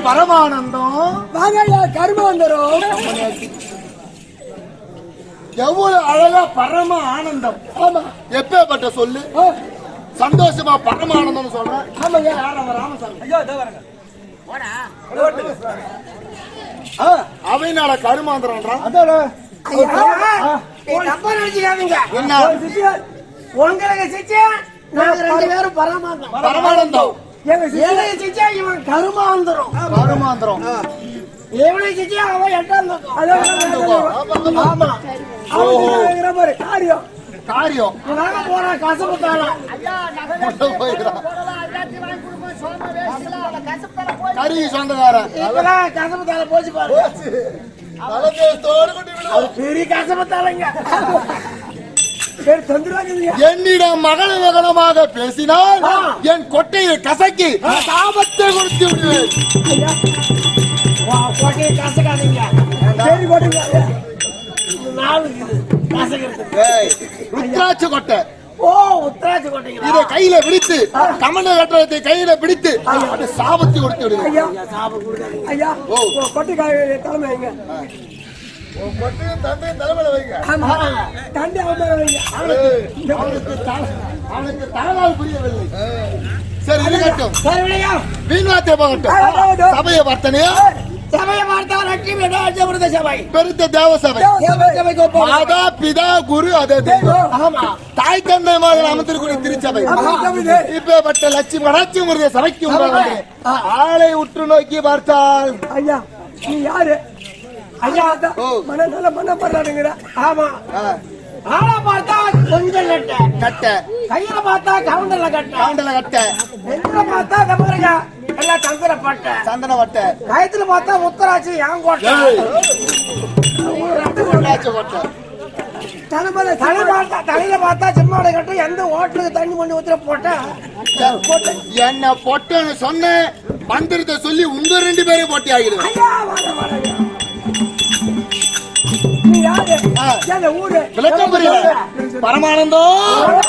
பரமானந்தம் வாங்கய்யா கர்மாந்தரம். எவ்வளவு அழகா பரம ஆனந்தம். ஆமா, எப்பேற்பட்ட சொல்லு. சந்தோஷமா பரமானந்தம் சொல்றேன். ஆமாங்க. ராமசாமி ஐயா இதோ வரங்க. அவைனால கருமாந்திரம்ன்றான். தப்பா நினைச்சுக்காதீங்க. என்ன உங்களுக்கு சிச்சை நாங்க 2 பேரும் பரமாந்தம். பரமானந்தம். எனக்கு சிச்சை இவன் கருமாந்திரம். கருமாந்திரம். இவனை சிச்சை அவன் 8ஆம் தக்கம். ஆமா. அவன் மாதிரி காரியம் காரியம் நாங்க போற கசப்புத்தால கறி சொந்தக்காரன் இப்பெல்லாம் கசப்புத்தால போச்சு பாரு. அது பெரிய கசப்புத்தாலங்க. என்னிடம் மகள மகனமாக பேசினால் என் கொட்டையை கசக்கி சாபத்தை கொடுத்து விடுவேன். கொட்டையை கசக்காதீங்க. சரி கொட்டுங்க. ருத்ராட்ச கொட்டை. ஓ உத்ராட்சி கொட்டைங்க. இதை கையில பிடித்து கமண்ட கட்டத்தை கையில பிடித்து அது சாபத்தை கொடுத்து விடுவேன். ஐயா சாபம் கொடுக்காதீங்க. ஐயா கொட்டைக்காய் தலைமை வைங்க. கொட்டையும் தந்தையும் தலைமையில வைங்க. ஆமா தந்தை அவன் வைங்க. அவனுக்கு தகவல் புரியவில்லை. சரி இருக்கட்டும். சரி விளையா வீணாத்தே போகட்டும். சபையை பார்த்தனையா சபையை பார்த்தா லட்சுமி ராஜபுரத சபை பெருத்த தேவ சபை. மாதா பிதா குரு அதே தெய்வம். ஆமா தாய் தந்தை மகன் அமர்ந்திருக்கூடிய திருச்சபை. இப்ப லட்சுமி லட்சுமி சபைக்கு ஆளை உற்று நோக்கி பார்த்தால் ஐயா நீ யாரு? ஐயா மன நல்ல மனம் பண்றானுங்கிற. ஆமா ஆளை பார்த்தா கொஞ்சம் கட்ட கையில பார்த்தா கவுண்டர்ல கட்ட கவுண்டல கட்ட நெஞ்சில பார்த்தா கபருங்க எல்லாம் சந்தன பட்டை சந்தன வட்டை கயத்துல பார்த்தா உத்தராட்சி யாங்கோட்டை கொட்டை தலையில பார்த்தா செம்மாடை கட்டும். எந்த ஹோட்டலுக்கு தண்ணி கொண்டு ஊத்துற போட்ட என்ன பொட்டன்னு சொன்ன மந்திரத்தை சொல்லி உங்க 2 பேரையும் போட்டி ஆகிடுவேன். நீ யாரு? ஊரு விளக்கம் புரியல. பரமானந்தம்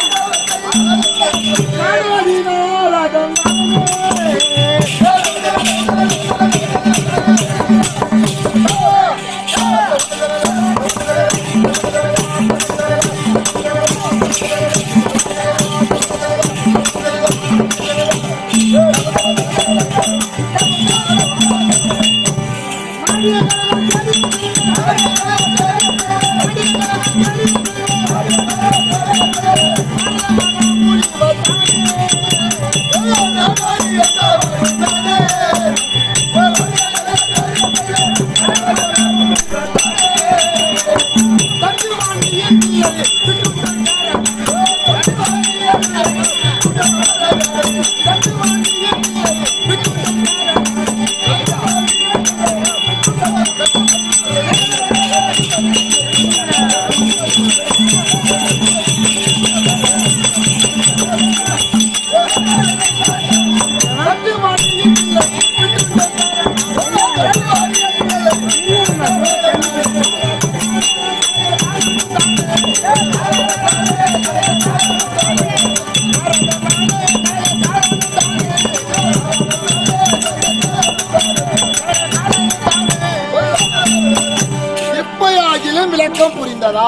விளக்கம் புரிந்ததா?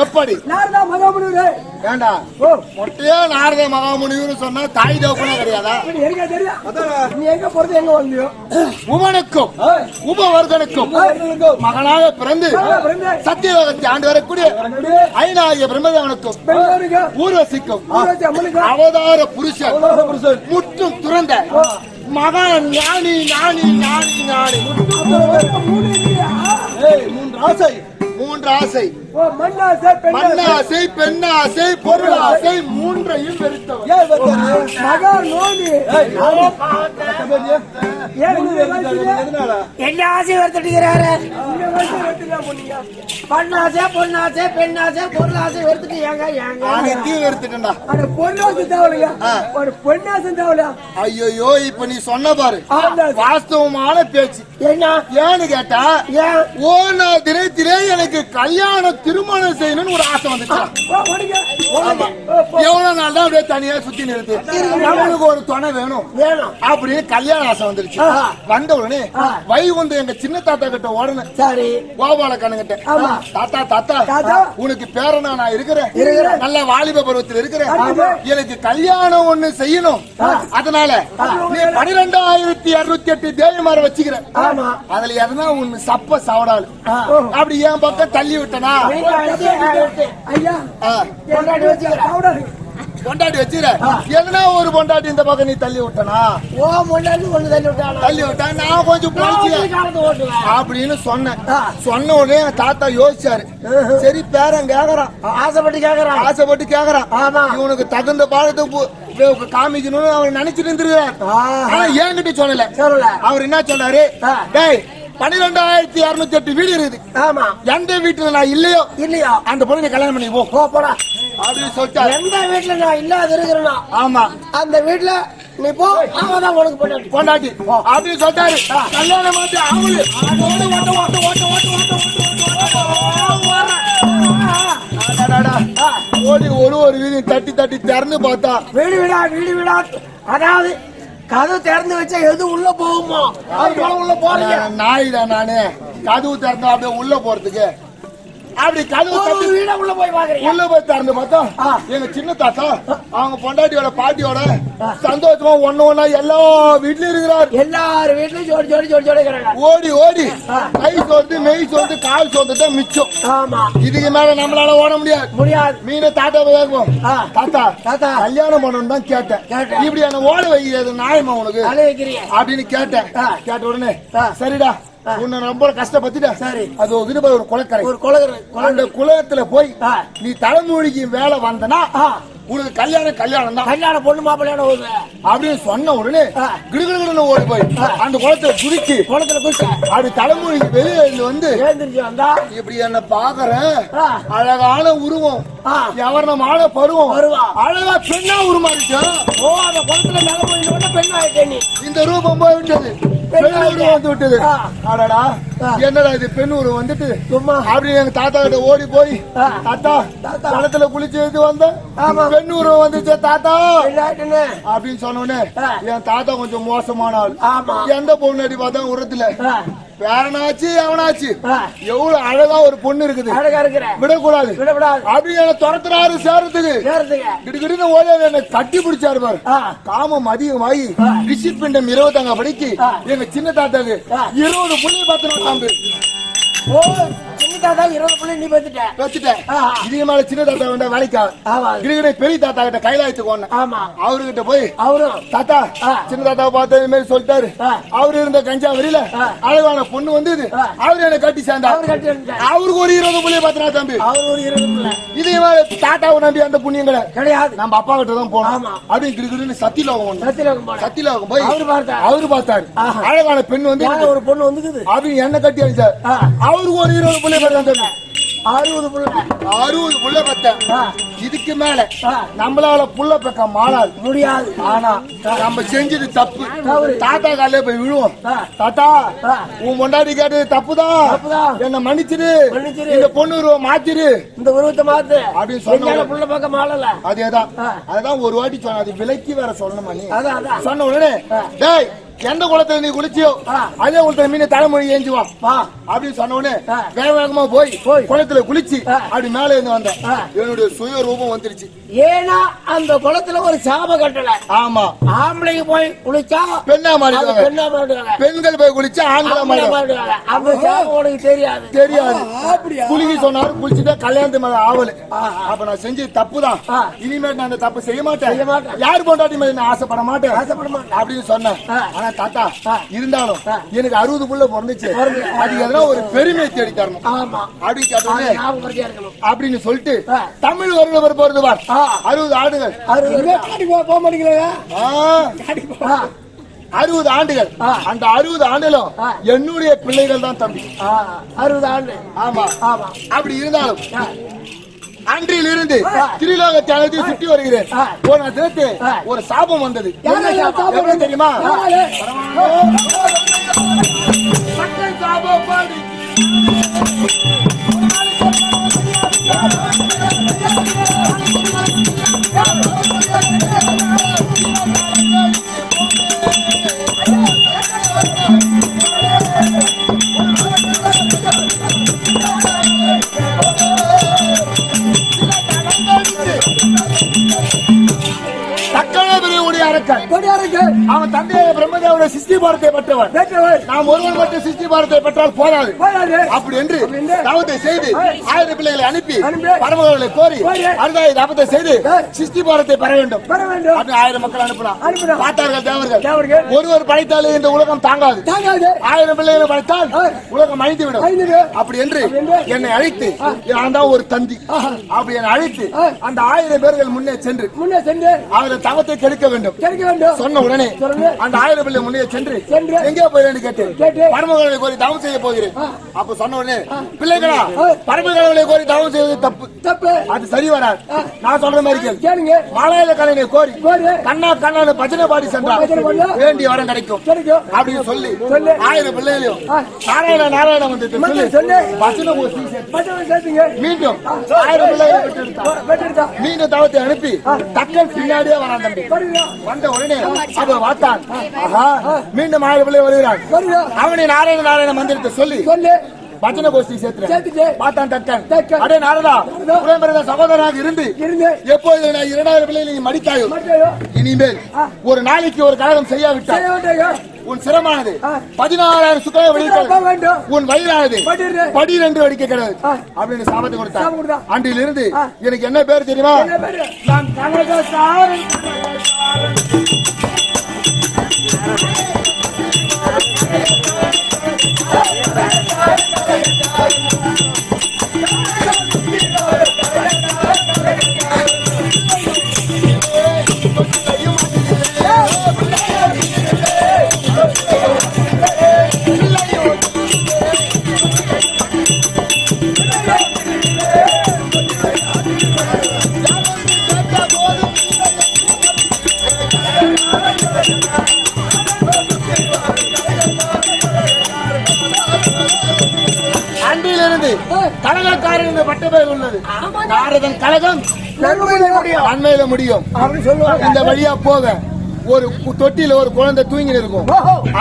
எப்படி வேண்டா மொட்டையா நாரத மகாமுனிவர் சொன்னா தாய் தகப்பனே கிடையாதா? உமனுக்கும் உபவர்தனுக்கும் மகனாக பிறந்து சத்தியலோகத்தை ஆண்டு வரக்கூடிய ஐநாகிய பிரம்மதேவனுக்கும் ஊர்வசிக்கும் அவதார புருஷன் முற்றும் துறந்த மகன் ஞானி ஞானி ஞானி ஞானி. 3 ஆசை. 3 ஆசை. மண்ணாசை பெண்ணாசை பொருளாசை 3ஐயும் வெறுத்தவர். என்ன ஆசை வெறுத்துட்டுக்கிறாரு? பண்ணாசை பொண்ணாசை பெண்ணாசை பொருளாசை வெறுத்துட்டு அனைத்தையும் வெறுத்துட்டா. பொருளாசை தேவையா? ஒரு பொண்ணாசை தேவையா? ஐயோ இப்ப நீ சொன்ன பாரு வாஸ்தவமான பேச்சு. என்ன ஏன்னு கேட்டா ஓனா தினத்திலே எனக்கு கல்யாண திருமணம் செய்யணும்னு ஒரு ஆசை வந்துச்சு. எவ்வளவு நாள் தான் அப்படியே தனியா சுத்தி நிறுத்து, நம்மளுக்கு ஒரு துணை வேணும் அப்படின்னு கல்யாண ஆசை வந்துருச்சு. வந்துச்சு. வந்த உடனே வை வந்து எங்க சின்ன தாத்தா கிட்ட உடனே சரி கோபால கண்ணுகிட்ட தாத்தா தாத்தா தாத்தா. உனக்கு பேரனா நான் இருக்கிறேன், நல்ல வாலிப பருவத்தில் இருக்கிறேன், எனக்கு கல்யாணம் ஒண்ணு செய்யணும், அதனால நீ 12,208 தேவிமார வச்சுக்கிறேன், ஆமா அதுல எதனா ஒண்ணு சப்ப சவடாலு அப்படி என் பக்கம் தள்ளி விட்டனா ஐயா பொண்டாட்டி வச்சுக்கிறேன் சவுடாரு. பொண்டாட்டி வச்சுற எதனா ஒரு பொண்டாட்டி இந்த பக்கம் நீ தள்ளி விட்டனா ஓ பொண்டாட்டி ஒண்ணு தள்ளி விட்டாளா? தள்ளி விட்டா நான் கொஞ்சம் பொழிச்சு காலத்தை ஓட்டுவேன் அப்படின்னு சொன்னேன். சொன்ன உடனே என் தாத்தா யோசிச்சாரு, சரி பேரன் கேக்குறான், ஆசைப்பட்டு கேக்குறான். ஆசைப்பட்டு கேக்குறான், ஆமா. இவனுக்கு தகுந்த பாடத்தை காமிக்கணும்னு அவர் நினைச்சிட்டு இருந்திருக்காரு. ஆனா என்கிட்ட சொல்லல. சொல்லல. அவர் என்ன சொன்னாரு, டேய் 12,208 வீடு இருக்குது, ஆமா எந்த வீட்டுல நான் இல்லையோ இல்லையா அந்த பொண்ணு கல்யாணம் பண்ணி போ போடா அப்படின்னு சொல்லிட்டாரு. எந்த வீட்டுல நான் இல்லாத இருக்கிறேன்னா ஆமா அந்த வீட்டுல நீ போ, அவதான் உனக்கு பொண்டாட்டி பொண்டாட்டி அப்படின்னு சொல்லிட்டாரு. கல்யாணம் வந்து அவளு ஓடி ஒரு வீதி தட்டி தட்டி திறந்து பார்த்தா வீடு வீடா அதாவது கதை திறந்து வச்சா எது உள்ள போகுமோ அது உள்ள போறீங்க. நாயிடா நானு கதவு திறந்தா அப்படியே உள்ள போறதுக்கு அப்படி கதவு தட்டி வீட உள்ள போய் பாக்குறீங்க. உள்ள போய் திறந்து பார்த்தா எங்க சின்ன தாத்தா அவங்க பொண்டாட்டியோட பாட்டியோட சந்தோஷமா ஒண்ணா எல்லா வீட்லயும் இருக்கிறார். எல்லாரு வீட்லயும் ஜோடி ஜோடி ஜோடி ஜோடி இருக்கிறாங்க. ஓடி ஓடி கை சோர்ந்து மெய் சோர்ந்து கால் சோர்ந்து தான் மிச்சம். ஆமா இதுக்கு மேல நம்மளால ஓட முடியாது. முடியாது. மீன தாத்தா கேட்போம், தாத்தா தாத்தா கல்யாணம் பண்ணணும் தான் கேட்டேன், இப்படி என்ன ஓட வைக்கிறது நியாயமா உனக்கு அப்படின்னு கேட்டேன். கேட்ட உடனே சரிடா உன்னை ரொம்ப கஷ்டப்பட்டுட்டேன், சரி அது ஒரு குளக்கரை, ஒரு குளக்கரை, அந்த குளத்துல போய் நீ தலைமொழிக்கு வேலை வந்தனா உனக்கு கல்யாணம் தான், கல்யாணம் பொண்ணு மாப்பிள்ளையோட வருது அப்படின்னு சொன்ன உடனே கிடுகிடுன்னு ஓடி போய் அந்த குளத்துல குளிச்சு அப்படி தலைமொழிக்கு வெளியே வந்து வந்தா இப்படி என்ன பாக்குற அழகான உருவம், எவரணமான பருவம், அழகா பெண்ணா உருமாறிச்சு. ஓ அந்த குளத்துல நிலமொழி பெண்ணா நீ இந்த ரூபம் போய் விட்டது, பெண் உருவம் வந்து விட்டது. அடடா என்னடா இது பெண் உருவம் வந்துட்டு அப்படி எங்க தாத்தா கிட்ட ஓடி போய் தாத்தா குளத்துல குளிச்சு வந்த பெண் உருவம் வந்துச்சு தாத்தா அப்படின்னு சொன்ன உடனே என் தாத்தா கொஞ்சம் மோசமான ஆள். எந்த பொண்ணு அடி பார்த்தா உரத்துல பேரனாச்சு அவனாச்சு எவ்வளவு அழகா ஒரு பொண்ணு இருக்குது, விடக்கூடாது அப்படி என்ன துரத்துறாரு சேர்றதுக்கு கிடுகிடுன்னு ஓடி என்ன கட்டி பிடிச்சாரு பாரு. காமம் அதிகமாகி ரிஷிப்பிண்டம் 20 படிக்கு எங்க சின்ன தாத்தாக்கு 20 புள்ளி 10 காம்பு. ஓ சின்ன தாத்தா 20 புள்ளி நீ வச்சுட்டேன். இதுக்கு மேல சின்ன தாத்தா வேண்டாம் வேலைக்கா கிடுகிட பெரிய தாத்தா கிட்ட கைலாயத்துக்கு ஒண்ணு அவர்கிட்ட போய் அவரும் தாத்தா சின்ன தாத்தா பார்த்து இது மாதிரி சொல்லிட்டாரு, அவரு இருந்த கஞ்சாவரியில அழகான பொண்ணு வந்து அவரு என்ன கட்டி சேர்ந்தா அவருக்கு ஒரு 20 புள்ளி 10 தம்பி. இது தாத்தாவை நம்பி அந்த புண்ணியம் கிடையாது, நம்ம அப்பா கிட்ட தான் போனோம். அப்படி கிடுகிடுன்னு சத்திலோகம் போய் அவரு பார்த்தாரு அழகான பெண் வந்து ஒரு பொண்ணு வந்து அப்படின்னு என்ன கட்டி அடிச்சாரு. அவருக்கு ஒரு 20 புள்ளி 10 60 புள்ள பத்த. இதுக்கு மேல நம்மளால புள்ள பக்க மாறாது முடியாது. ஆனா நம்ம செஞ்சது தப்பு, தாத்தா காலையில போய் விழுவோம், தாத்தா உன் பொண்டாட்டி கேட்டது தப்புதான், என்ன மன்னிச்சிரு, இந்த பொண்ணு உருவம் மாத்திரு, இந்த உருவத்தை மாத்து அப்படின்னு சொன்ன புள்ள பக்க மாறல. அதேதான் ஒரு வாட்டி சொன்ன, அது விலைக்கு வேற சொல்லணுமா நீ சொன்ன உடனே டேய் எந்த குளத்துல நீ குளிச்சியோ அதே குளத்துல மீன் தலைமொழி ஏஞ்சுவா அப்படின்னு சொன்ன உடனே வேக வேகமா போய் குளத்துல குளிச்சு அப்படி மேல இருந்து வந்தேன். என்னுடைய சுய ரூபம் வந்துருச்சு. ஏன்னா அந்த குளத்துல ஒரு சாப கட்டல. ஆமா ஆம்பளைக்கு போய் குளிச்சா பெண்ணா மாறிடுவாங்க, பெண்கள் போய் குளிச்சா ஆண்களா மாறிடுவாங்க. அந்த சாபம் உனக்கு தெரியாது. குளிக்க சொன்னாரு, குளிச்சுட்டா கல்யாணத்து மேல ஆவல. அப்ப நான் செஞ்சது தப்புதான், இனிமேல் நான் அந்த தப்பு செய்ய மாட்டேன், யாரு பொண்டாட்டி மேல நான் ஆசைப்பட மாட்டேன் அப்படின்னு சொன்னேன். தாத்தா இருந்தாலும் எனக்கு 60 புள்ள பிறந்துச்சு, அது எதனா ஒரு பெருமை தேடி தரணும் அப்படின்னு கேட்டோம். அப்படின்னு சொல்லிட்டு தமிழ் வருடவர் போறது 60 ஆண்டுகள் 60 ஆண்டுகள். அந்த 60 ஆண்டுகளும் என்னுடைய பிள்ளைகள் தான் தம்பி. 60 ஆண்டு. ஆமா அப்படி இருந்தாலும் அன்றில் இருந்து திரிலோக தியாகத்தை சுற்றி வருகிறேன். போன தினத்து ஒரு சாபம் வந்தது, தெரியுமா? சாபம் அவன் தந்தை பிரம்மதேவனுடைய சிருஷ்டி பாரத்தை பெற்றவன். நாம் ஒருவன் மட்டும் சிருஷ்டி பாரத்தை பெற்றால் போதாது. அப்படி என்று தவத்தை செய்து 1000 பிள்ளைகளை அனுப்பி பரமகளை கோரி அருதாய தவத்தை செய்து சிருஷ்டி பாரத்தை பெற வேண்டும். 1000 மக்கள் அனுப்பினார். பார்த்தார்கள் தேவர்கள், ஒருவர் படைத்தாலே இந்த உலகம் தாங்காது. 1000 பிள்ளைகளை படைத்தால் உலகம் அழிந்துவிடும். அப்படி என்று என்னை அழைத்து, நான் தான் ஒரு தந்தி, அப்படி என்னை அழைத்து அந்த 1000 பேர்கள் முன்னே சென்று அவரை தவத்தை கெடுக்க வேண்டும் சொன்ன உடனே அந்த 1000 பிள்ளை முன்னே சென்று எங்கே போயிரு கேட்டு பரமகளை கோரி தவம் செய்ய போகிறேன். அப்ப சொன்ன உடனே, பிள்ளைகளா, பரமகளை கோரி தவம் செய்வது தப்பு, அது சரி வராது. நான் சொல்ற மாதிரி கேளுங்க. மலையில கலைஞை கோரி கண்ணா பஜனை பாடி சென்றார் வேண்டிய வரம் கிடைக்கும் அப்படின்னு சொல்லி 1000 பிள்ளைகளையும் நாராயண வந்து சொல்லி பஜனை மீண்டும் 1000 பிள்ளைகளை பெற்றெடுத்தார். மீண்டும் தவத்தை அனுப்பி தக்கன் பின்னாடியே வரான் தம்பி. வந்த உடனே அவ பார்த்தான், மீண்டும் 1000 பிள்ளை வருகிறான். அவனை நாராயண மந்திரத்தை சொல்லி பஜனை கோஷ்டி சேர்த்து பார்த்தான் தக்கன். அடே நாரதா, உடன்பிறந்த சகோதரனாக இருந்து எப்போது 2000 பிள்ளைகளை நீ மடித்தாயோ, இனிமேல் ஒரு நாளைக்கு ஒரு கழகம் செய்யாவிட்டால் உன் சிரமானது 16000 சுக்காக வெளியிட்ட உன் வயிறானது படீர் என்று அடிக்க கிடையாது அப்படின்னு சாபத்தை கொடுத்தான். அன்றிலிருந்து எனக்கு என்ன பேர் தெரியுமா? நான் கனகசாரன். கழகக்காரன் பட்ட பெயர் உள்ளது. நாரதன் கழகம் நன்மையில முடியும். இந்த வழியா போக ஒரு தொட்டில ஒரு குழந்தை தூங்கி இருக்கும்.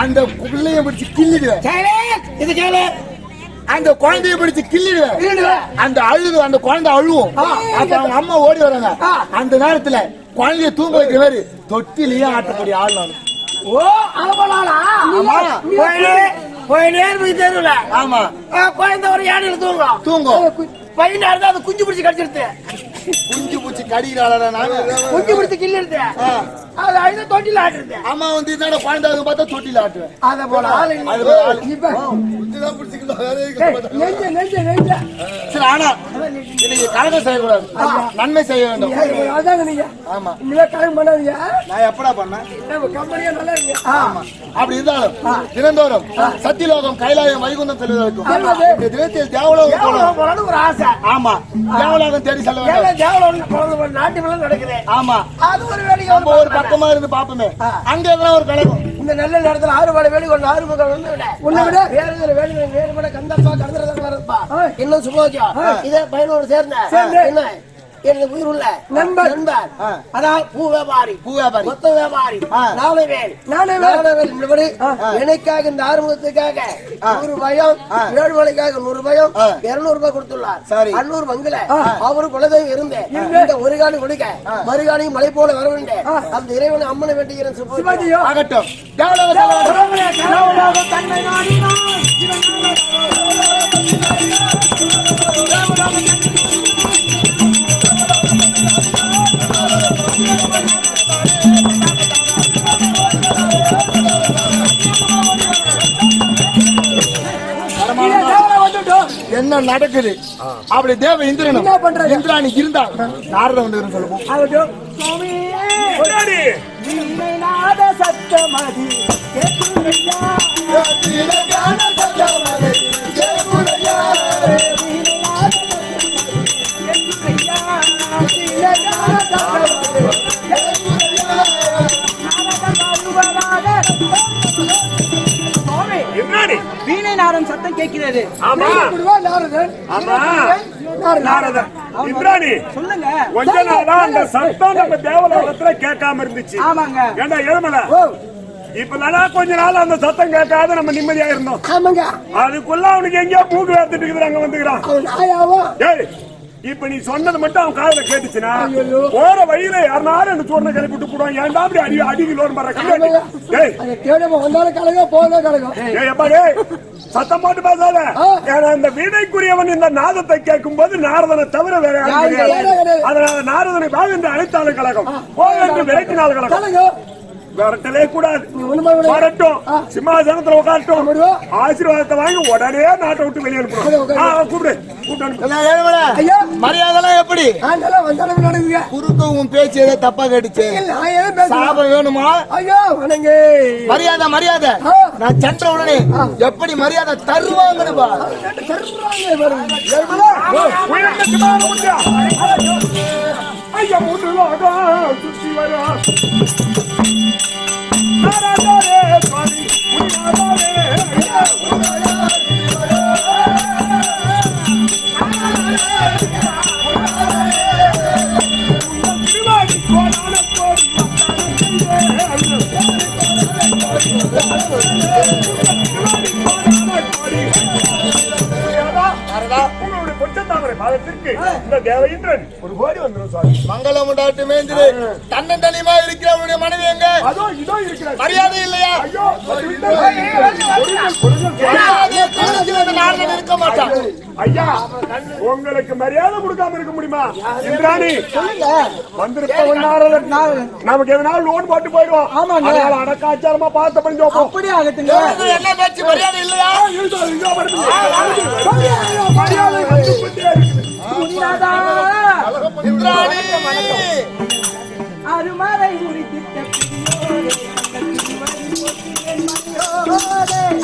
அந்த பிள்ளைய பிடிச்சு கிள்ளிடுவேன். அந்த குழந்தைய பிடிச்சு கிள்ளிடுவேன். அந்த அழுது அந்த குழந்தை அழுவும். அப்ப அவங்க அம்மா ஓடி வராங்க. அந்த நேரத்துல குழந்தைய தூங்க வைக்கிற மாதிரி தொட்டிலேயே ஆட்டக்கூடிய ஆள் நான். தெருவுல ஆமா குழந்தை ஒரு யானையில தூங்கும். பையனா இருந்தா அது குஞ்சு பிடிச்சி கடிச்சிருது. குஞ்சு பூச்சி கடிக்கிறாளா? குஞ்சு பிடிச்சி கிள்ளிருது. அது அழுத தொட்டில ஆட்டுறது. அம்மா வந்து என்னோட குழந்தை பார்த்தா தொட்டில ஆட்டுவேன். அத போல சரி. ஆனா இன்னைக்கு கழகம் செய்யக்கூடாது, நன்மை செய்ய வேண்டும். ஆமா, கழகம் பண்ணாதீங்க. நான் எப்படா பண்ணேன்? அப்படி இருந்தாலும் தினந்தோறும் சத்தியலோகம், கைலாயம், வைகுந்தம் செல்வதற்கும் இந்த தினத்தில் தேவலோகம் போகணும் ஒரு ஆசை. ஆமா, தேவலோகம் தேடி செல்ல வேண்டும். நாட்டு நடக்குது. ஆமா, அது ஒரு வேலைக்கு ஒரு பக்கமா இருந்து பாப்போமே. அங்க எல்லாம் ஒரு கழகம். இந்த நல்ல நேரத்துல 6 பாட வேலை கொண்டு 6 மக்கள் வந்து உன்னை விட வேற வேலை வேறுபட கந்தப்பா கந்தரப்பா இன்னும் சுபோஜா இதே பையனோடு சேர்ந்த என்ன எனக்கு உயிர் உள்ள நண்பர் அதாவது பூ வியாபாரி மொத்த வியாபாரி நாளைவேல் எனக்காக இந்த ஆறுமுகத்துக்காக 100 பயம், 7 மலைக்காக 100 பயம், 200 ரூபாய் கொடுத்துள்ளார். 500 மங்கள அவரு குலதெய்வம் இருந்தேன். இந்த ஒரு காணி கொடுக்க மறுகாணியும் மலை போல வர வேண்டேன். அந்த இறைவனை அம்மனை வேண்டுகிறேன். சிவாஜியோ ஆகட்டும். தன்னை என்ன நடக்குது? அப்படி தேவ இந்திரனும் இந்திராணி இருந்தா நாரத வந்து சொல்லுவோம். வீணை நாதம் சத்தம் கேட்கிறது. சொல்லுங்க. கொஞ்ச நாளா அந்த சத்தம் நம்ம தேவலோகத்துல கேட்காம இருந்துச்சு. ஆமாங்க. ஏண்டா ஏழுமலை, இப்ப நல்லா கொஞ்ச நாள் அந்த சத்தம் கேட்காத நம்ம நிம்மதியா இருந்தோம். அதுக்குள்ள அவனுக்கு எங்கேயோ மூக்கு வேத்துட்டு அங்க வந்துக்கிறான். இப்ப நீ சொன்னது மட்டும் அவன் காதுல கேட்டுச்சுன்னா போற வழியில யாருனாலும் எனக்கு சொன்ன கிளப்பி விட்டு போடுவான். ஏன்டா அப்படி அடிக்கலோன்னு வந்தாலும் கலகம் போனா கலகம். சத்தம் போட்டு பேசாத. அந்த வீணைக்குரியவன் இந்த நாதத்தை கேட்கும் போது நாரதனை தவிர வேற யாரும் கிடையாது. அதனால நாரதனை வா என்று அழைத்தாலும் கலகம், போ என்று விரட்டினாலும் கலகம். விரட்டலே கூடாது. வரட்டும், சிம்மாசனத்துல உட்காரட்டும், ஆசீர்வாதத்தை வாங்கி உடனே நாட்டை விட்டு வெளியே அனுப்பணும். கூப்பிடு மரியாதை எப்படி குறுக்க உன் பேச்சு ஏதோ தப்பா கேட்டுச்சு. சாபம் வேணுமா? மரியாதை மரியாதை. நான் சென்ற உடனே எப்படி மரியாதை தருவாங்கன்னு சுத்தி வரா ஒரு கோடி வந்துடும் சுவாமி. மங்களம் உண்டாட்டு மேந்திரு தன்னந்தனியமா இருக்கிறவருடைய மனைவி எங்க? மரியாதை இல்லையா? இருக்க மாட்டான். ஐயா, உங்களுக்கு மரியாதை கொடுக்காம இருக்க முடியுமா? இந்திராணி வந்திருப்பவன் நமக்கு எதனால லோன் போட்டு போயிடுவோம். அடக்காச்சாரமா பார்த்த பண்ணி அப்படியே ஆகட்டுங்க. என்ன பேச்சு? மரியாதை இல்லையா? மரியாதை இந்திராணி அருமலை முடித்திட்ட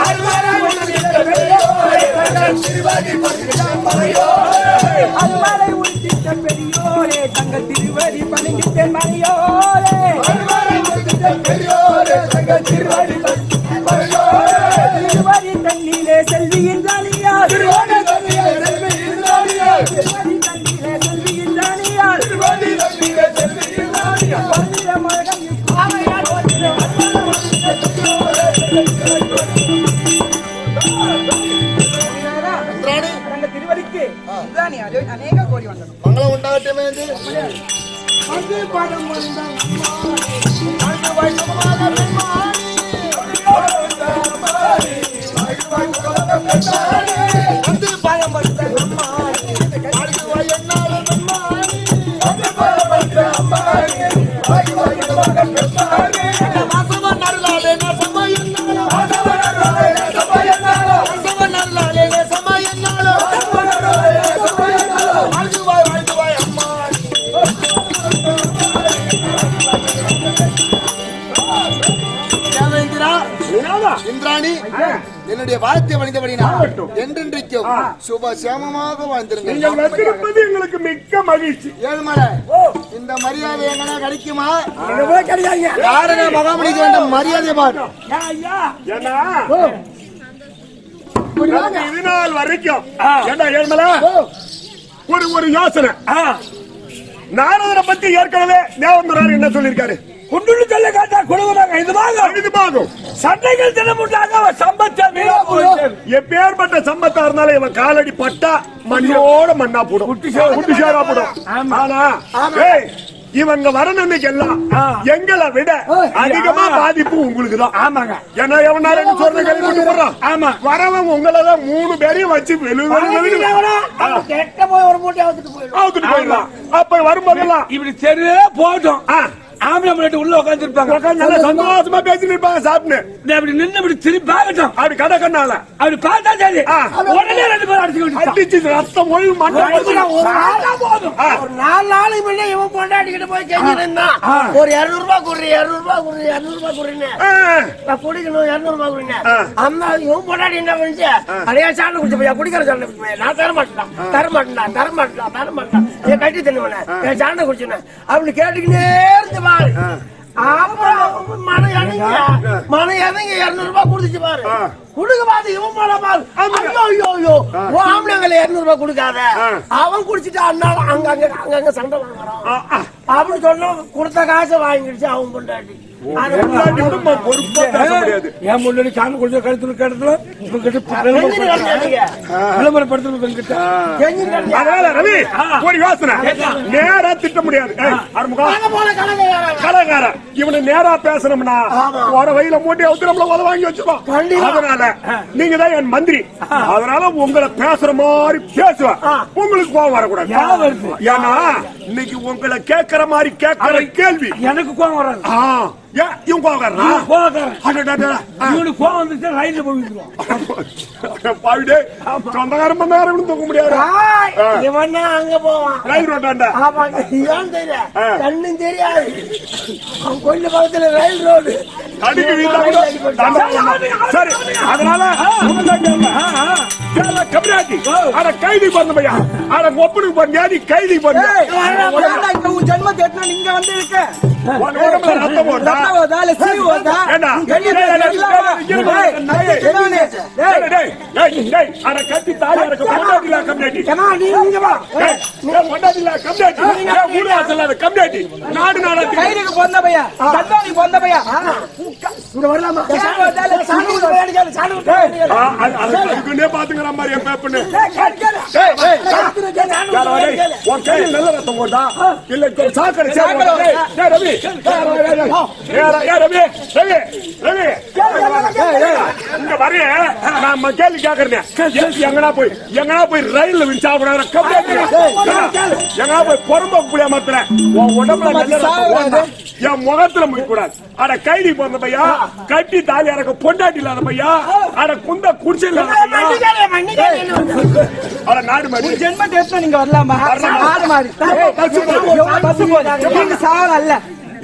அருமலை முடித்திட்ட பெரியோரே தங்க திருவடி பணிந்திட்டேன் மணியோரே. திருவடி தண்ணிலே செல்வியின் தனியா திருவடிக்கு அநேக கோடி வந்தது. மங்களம் உண்டாகட்டுமே. இந்திராணி என்னுடைய வாழ்த்தை வணிந்தபடினா என்றென்றைக்கும் சுப சேமமாக வாழ்ந்திருங்க. எங்களுக்கு மிக்க மகிழ்ச்சி. ஏழுமலை இந்த மரியாதை எங்கன்னா கிடைக்குமா? யாருங்க மகாமணிக்கு வேண்ட மரியாதை பாரு. இது நாள் வரைக்கும் ஏழுமலை ஒரு யோசனை. நாரதனை பத்தி ஏற்கனவே தேவந்தரார் என்ன சொல்லியிருக்காரு? குண்டுன்னு சொல்ல காட்டா குழுவதாக இது பாகம் சண்டைகள் தினமுண்டாக சம்பத்தை எப்பேற்பட்ட சம்பத்தா இருந்தாலும் இவன் காலடி பட்டா மண்ணியோட மண்ணா போடும், குட்டிஷேரா போடும். ஆனா இவங்க வரணுக்கு எல்லாம் எங்களை விட அதிகமா பாதிப்பு உங்களுக்கு தான். ஆமாங்க. ஏன்னா எவனாலும் சொல்ற கழிவு போடுறான். ஆமா, வரவன் உங்களதான் 3 பேரையும் வச்சு அவுத்துட்டு போயிடலாம். அப்ப வரும்போதெல்லாம் இப்படி சரியே போட்டோம். ஆம்பளை உள்ள உட்காந்து இருப்பாங்க, சந்தோஷமா பேசிட்டு இருப்பாங்க. சாப்பிட்டு அப்படி நின்று அப்படி திரும்பி பார்க்கட்டும். அப்படி கடை கண்ணால அப்படி பார்த்தா சரி உடனே 2 பேரும் அடிச்சு ரத்தம் மொழி போதும். ஒரு 4 நாளைக்கு முன்னே இவன் பொண்டாட்டிக்கிட்ட போய் கேட்கிறான், ஒரு 200 ரூபாய் குடுறி 200 ரூபாய் குடுறி 200 ரூபாய் குடுறீங்க குடிக்கணும் 200 ரூபாய் குடுறீங்க. அம்மா இவன் பொண்டாட்டி என்ன பண்ணிச்சு, அடையா சாணம் குடிச்சு போய் குடிக்கிற சாணம் நான் தரமாட்டேன் என் கட்டி தண்ணுவேன் என் சாணம் குடிச்சுனேன் அப்படின்னு கேட்டுக்கிட்டே இருந்து அப்புறம் மனம் மன எதங்க 200 ரூபாய் கொடுத்துச்சு பாரு. குடுக்க பாத்து இவன் போல பாரு. ஐயோ ஆம்பளைங்களை 200 ரூபாய் கொடுக்காத. அவன் குடிச்சிட்டு அண்ணாலும் அங்க சண்டை வாங்குறான் அப்படின்னு சொன்ன கொடுத்த காசை வாங்கிடுச்சு அவன் பொண்டாட்டி. என் முன்னாடி சாமி கொடுத்த கழுத்துல கடத்துல ரவி ஒரு யோசனை நேரா திட்ட முடியாது. கலகார இவனை நேரா பேசணும்னா வர வயல மூட்டை அவுத்து நம்மள உத வாங்கி வச்சுக்கோ. அதனால நீங்க தான் என் மந்திரி. அதனால உங்களை பேசுற மாதிரி பேசுவேன். உங்களுக்கு கோவம் வரக்கூடாது. ஏன்னா இன்னைக்கு உங்களை கேட்கிற மாதிரி கேட்கிற கேள்வி எனக்கு கோவம் வராது. இவன் சொந்தக்காரன் பண்ணாரம் தூக்க முடியாது. அங்க போவான் ரயில் ரோட்டாண்ட கண்ணும் தெரியாது. அவன் கொஞ்ச பக்கத்துல ரயில் ரோடு சரி. அதனால கம்ராட்டி அட கைதி பண்ண பையா அட ஒப்பனுக்கு பண்ணி கைதி பண்ண ஜென்மத்தை நீங்க வந்து இருக்க ரத்தம் போட்டா கட்டி தாலி கம்யூனிட்டி நாடு நாடு கைதுக்கு பொந்த பையா சத்தானி பொந்த பையா இங்க வரலாமா பாத்துக்கிற மாதிரி நல்ல ரத்தம் போட்டா இல்ல சாக்கடை ரவி இங்க வரைய நான் கேள்வி கேக்குறேன். எங்கனா போய் ரயில்ல வின் சாப்பிட எங்கனா போய் பொறம்ப புளிய மாத்திர உன் உடம்புல நல்ல என் முகத்துல முடிக்க கூடாது. அட கைதி போன பையா கட்டி தாலி அறக்க பொண்டாட்டி இல்லாத பையா அட குந்த குடிச்சு இல்லாத அட நாடு மாதிரி ஜென்மத்தை எடுத்து நீங்க வரலாமா நாடு மாதிரி பஸ் போகுது சாவ அல்ல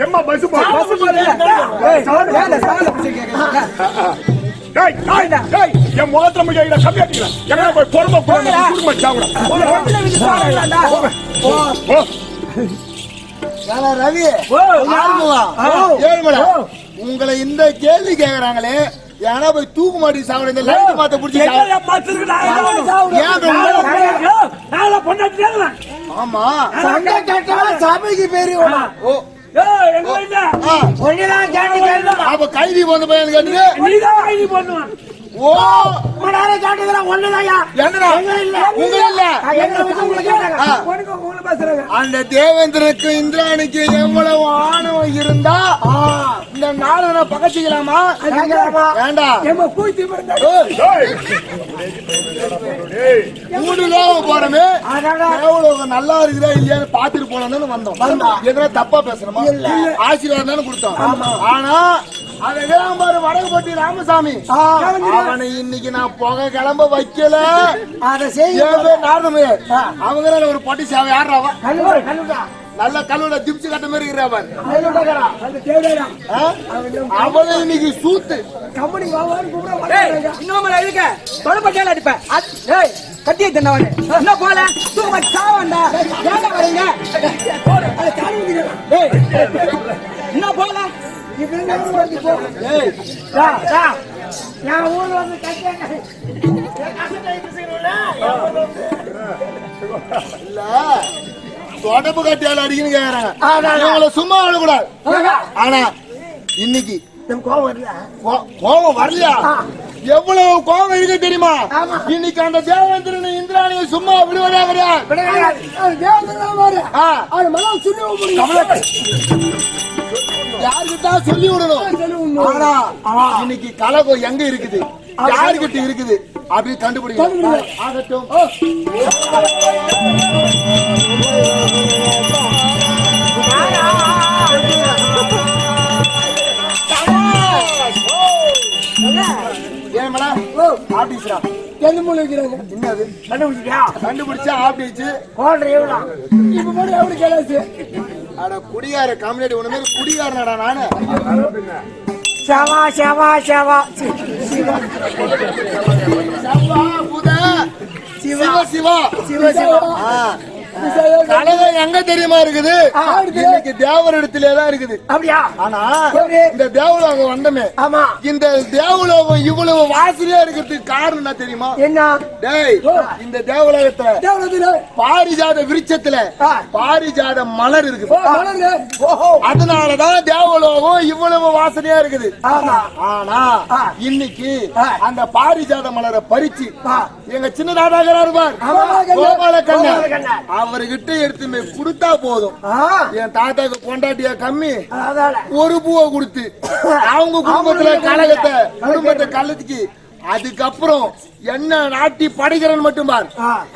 எம்மா பஸ் போகுது என் முகத்துல முடிய கம்மியாட்டிக்கல எங்க போய் பொறுமை குடும்ப ரவி உங்களை இந்த கேள்வி கேக்குறாங்களே ஏன்னா போய் தூக்கு மாட்டி சாப்பிட இந்த லைட் மாத்த புடிச்சு ஆமா சண்டை கேட்டா சபைக்கு பேரு அப்ப கைதி போன பையன் கேட்டு ஓ மடாரே காட்டுறா ஒண்ணுதாயா உங்க இல்ல அந்த தேவேந்திரனுக்கு இந்திராணிக்கு எவ்வளவு ஆணவம் இருந்தா இந்த நாடு பகச்சிக்கலாமா வேண்டாம் போறமே எவ்வளவு நல்லா இருக்குதா இல்லையான்னு பாத்துட்டு போனோம்னு வந்தோம். எதனா தப்பா பேசணுமா ஆசீர்வாதம் தானே கொடுத்தோம். ஆனா அதை வேளாம்பாரு வடகுபட்டி ராமசாமி அவனை இன்னைக்கு நான் புகை கிளம்ப வைக்கல. அதை செய்ய நார்தமே அவங்க ஒரு பொட்டி சேவை யாருவா நல்ல கல்லூட திப்சு கட்ட மாதிரி இருக்கிறான். அவனை இன்னைக்கு சூத்து கம்பெனி அடிப்பேன் கட்டிய தண்டவனே என்ன போல தூக்க சாவண்டா ஏண்டா வரீங்க என்ன போல தொடப்பு கட்டியால அடிக்கணும் கேக்குறாங்க. சும்மா விடக்கூடாது. ஆனா இன்னைக்கு கோபம் வரலையா? எவ்வளவு கோபம் இருக்கு தெரியுமா? இன்னைக்கு அந்த தேவேந்திரன் இந்திராணியை சும்மா விடுவதா கிடையாது. யாருக்கிட்ட சொல்லி விடணும். ஆனா இன்னைக்கு கலகம் எங்க இருக்குது யாருக்கிட்ட இருக்குது அப்படி கண்டுபிடிக்கணும். ஆகட்டும். கண்டுபிடிச்சா ஆப்பிச்சு குடிகார கம்யூனிட்டி ஒண்ணு குடிகாரனடா நானு. செவா செவா செவா சிவா சிவா சிவா சிவா கழகம் எங்க தெரியுமா இருக்குது? இன்னைக்கு தேவர் இடத்திலே தான் இருக்குது. அப்படியா? ஆனா இந்த தேவலோகம் வந்தமே, ஆமா, இந்த தேவலோகம் இவ்வளவு வாசலையா இருக்கிறதுக்கு காரணம் என்ன தெரியுமா? என்ன? டேய், இந்த தேவலோகத்துல பாரிஜாத விருட்சத்துல பாரிஜாத மலர் இருக்குது. அதனாலதான் தேவலோகம் இவ்வளவு வாசனையா இருக்குது. ஆனா இன்னைக்கு அந்த பாரிஜாத மலரை பறிச்சு எங்க சின்ன தாதாகிறார் பார், கோபாலக்கண்ணன், அவர்கிட்ட எடுத்து கொடுத்தா போதும். என் தாத்தாக்கு பொண்டாட்டியா கம்மி, ஒரு பூவை கொடுத்து அவங்க குடும்பத்துல கழகத்தை குடும்பத்தை கள்ளத்துக்கு அதுக்கப்புறம் என்ன நாட்டி படைகிறன் மட்டும் பார்.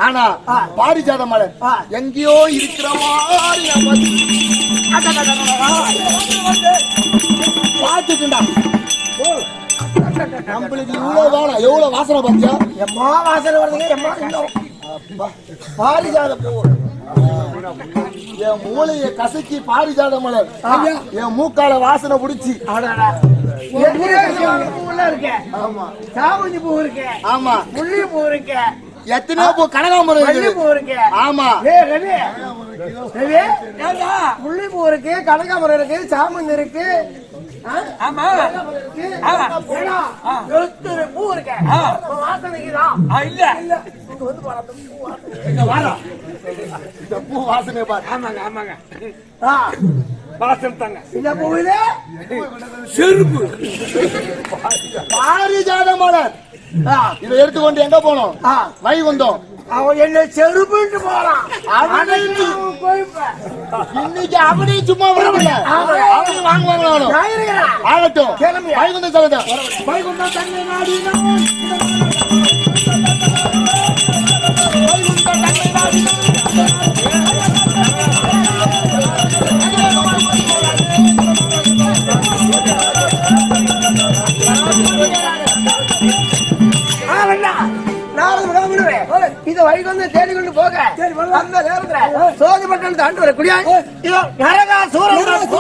ஆனா பாரிஜாத மலர் எங்கேயோ இருக்கிற மாதிரி பாத்துட்டுண்டா. நம்மளுக்கு இவ்வளவு வேணாம், எவ்வளவு வாசனை பாத்தியா? எம்மா வாசனை வருதுங்க. பாரிஜாத பூ என் மூளைய கசக்கி பாரிஜாத மலர் என் மூக்கால வாசனை புடிச்சு. ஆமா, சாமந்தி பூ இருக்கு, ஆமா, முள்ளி பூ இருக்கு, எத்தனையோ பூ, கனகாம்பரம் பூ இருக்கு. ஆமா, முள்ளி பூ இருக்கு, கனகாம்பரம் இருக்கு, சாமந்தி இருக்கு, ஆமா, பூ இருக்கு. இந்த பூ வாசனை பாரு. ஆமாங்க ஆமாங்க, வாசனை தாங்க. இந்த பூ இது செருப்பு பாரிஜாத மலர். இதை எடுத்துக்கொண்டு எங்க போனோம்? வைகுந்தம். அவன் என்ன செருப்புட்டு போறான். இன்னைக்கு அவனையும் சும்மா வரவில்ல, அவனையும் வாங்குவாங்களோ ஆகட்டும். வைகுந்தம் சொல்லுங்க. வைகுந்தம் தன்னை நாடினோம், வைகுந்தம் தன்னை நாடினோம். இத வழிக்கு வந்து தேடி கொண்டு போக அந்த நேரத்துல சோதிப்பட்டம் தாண்டு வரக்கூடிய நரகா சூரம்